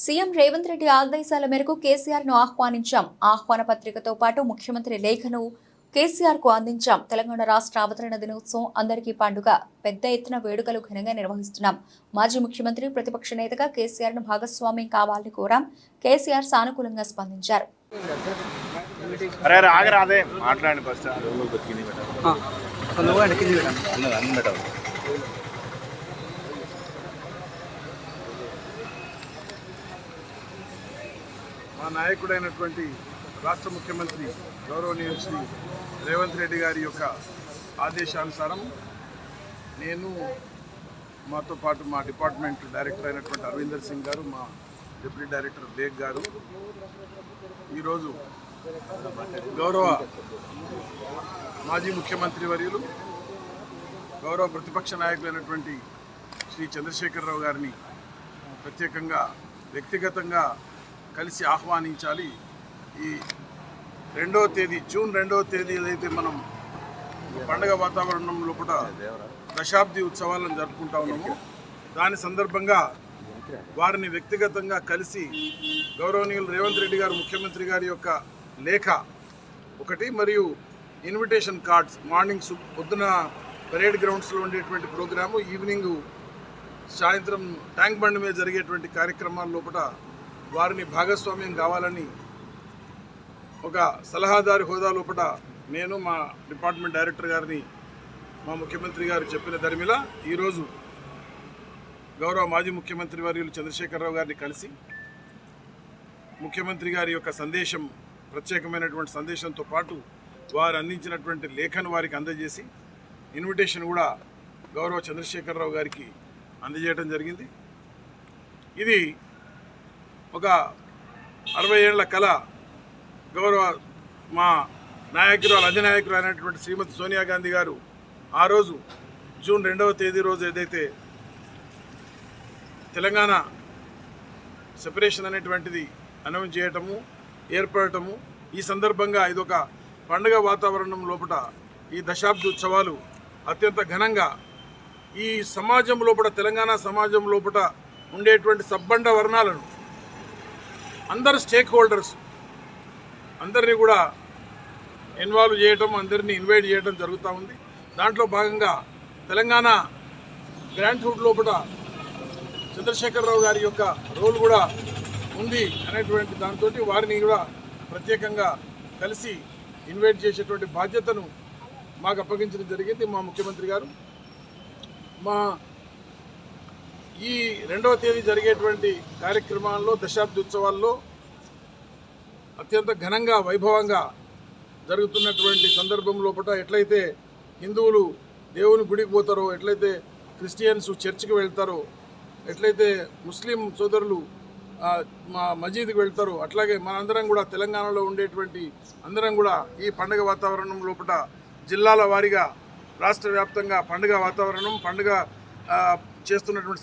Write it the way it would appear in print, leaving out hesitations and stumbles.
CM Revanth Reddy ఆదేశాల మేరకు కేసీఆర్ ను ఆహ్వానించాం. ఆహ్వాన పత్రికతో పాటు ముఖ్యమంత్రి లేఖను కేసీఆర్ కు అందించాం. తెలంగాణ రాష్ట్ర అవతరణ దినోత్సవం అందరికీ పండుగ. పెద్ద ఎత్తున వేడుకలు ఘనంగా నిర్వహిస్తున్నాం. మాజీ ముఖ్యమంత్రి ప్రతిపక్ష నేతగా కేసీఆర్ ను భాగస్వామ్యం కావాలని కోరాం. కేసీఆర్ సానుకూలంగా స్పందించారు. మా నాయకుడైనటువంటి రాష్ట్ర ముఖ్యమంత్రి గౌరవనీయులు శ్రీ రేవంత్ రెడ్డి గారి యొక్క ఆదేశానుసారం నేను మాతో పాటు మా డిపార్ట్మెంట్ డైరెక్టర్ అయినటువంటి అరవిందర్ సింగ్ గారు, మా డిప్యూటీ డైరెక్టర్ బేగ్ గారు ఈరోజు గౌరవ మాజీ ముఖ్యమంత్రి వర్యులు గౌరవ ప్రతిపక్ష నాయకులైనటువంటి శ్రీ చంద్రశేఖరరావు గారిని ప్రత్యేకంగా వ్యక్తిగతంగా కలిసి ఆహ్వానించాలి. ఈ జూన్ 2వ తేదీ ఏదైతే మనం పండుగ వాతావరణం లోపల దశాబ్ది ఉత్సవాలను జరుపుకుంటా ఉన్నామో దాని సందర్భంగా వారిని వ్యక్తిగతంగా కలిసి గౌరవనీయులు రేవంత్ రెడ్డి గారు ముఖ్యమంత్రి గారి యొక్క లేఖ ఒకటి మరియు ఇన్విటేషన్ కార్డ్స్ మార్నింగ్ పొద్దున పరేడ్ గ్రౌండ్స్లో ఉండేటువంటి ప్రోగ్రాము, ఈవినింగ్ సాయంత్రం ట్యాంక్ బండ్ మీద జరిగేటువంటి కార్యక్రమాల లోపల వారిని భాగస్వామ్యం కావాలని ఒక సలహాదారు హోదా లోపల నేను మా డిపార్ట్మెంట్ డైరెక్టర్ గారిని మా ముఖ్యమంత్రి గారు చెప్పిన దరిమిలా ఈరోజు గౌరవ మాజీ ముఖ్యమంత్రి వర్యులు చంద్రశేఖరరావు గారిని కలిసి ముఖ్యమంత్రి గారి యొక్క సందేశం, ప్రత్యేకమైనటువంటి సందేశంతో పాటు వారు అందించినటువంటి లేఖను వారికి అందజేసి ఇన్విటేషన్ కూడా గౌరవ చంద్రశేఖరరావు గారికి అందజేయడం జరిగింది. ఇది ఒక 60 ఏళ్ల కళ గౌరవ మా నాయకురాలు అధినాయకులు అయినటువంటి శ్రీమతి సోనియా గాంధీ గారు ఆ రోజు జూన్ 2వ తేదీ రోజు ఏదైతే తెలంగాణ సెపరేషన్ అనేటువంటిది అనౌన్స్ చేయటము, ఏర్పడటము, ఈ సందర్భంగా ఇదొక పండుగ వాతావరణం లోపల ఈ దశాబ్ది ఉత్సవాలు అత్యంత ఘనంగా ఈ సమాజం లోపల, తెలంగాణ సమాజం లోపల ఉండేటువంటి సబ్బండ వర్ణాలను అందరు స్టేక్ హోల్డర్స్ అందరినీ కూడా ఇన్వాల్వ్ చేయటం, అందరినీ ఇన్వైట్ చేయడం జరుగుతూ ఉంది. దాంట్లో భాగంగా తెలంగాణ గ్రాండ్ హుడ్ లోపల చంద్రశేఖరరావు గారి యొక్క రోల్ కూడా ఉంది అనేటువంటి దాంతో వారిని కూడా ప్రత్యేకంగా కలిసి ఇన్వైట్ చేసేటువంటి బాధ్యతను మాకు అప్పగించడం జరిగింది మా ముఖ్యమంత్రి గారు. మా ఈ 2వ తేదీ జరిగేటువంటి కార్యక్రమాల్లో, దశాబ్ది ఉత్సవాల్లో అత్యంత ఘనంగా, వైభవంగా జరుగుతున్నటువంటి సందర్భం లోపల ఎట్లయితే హిందువులు దేవుని గుడికి పోతారో, ఎట్లయితే క్రిస్టియన్స్ చర్చికి వెళ్తారో, ఎట్లయితే ముస్లిం సోదరులు మా మసీదుకి వెళ్తారో, అట్లాగే మనందరం కూడా తెలంగాణలో ఉండేటువంటి అందరం కూడా ఈ పండుగ వాతావరణం లోపల జిల్లాల వారీగా రాష్ట్ర వ్యాప్తంగా పండుగ వాతావరణం, పండుగ చేస్తున్నటువంటి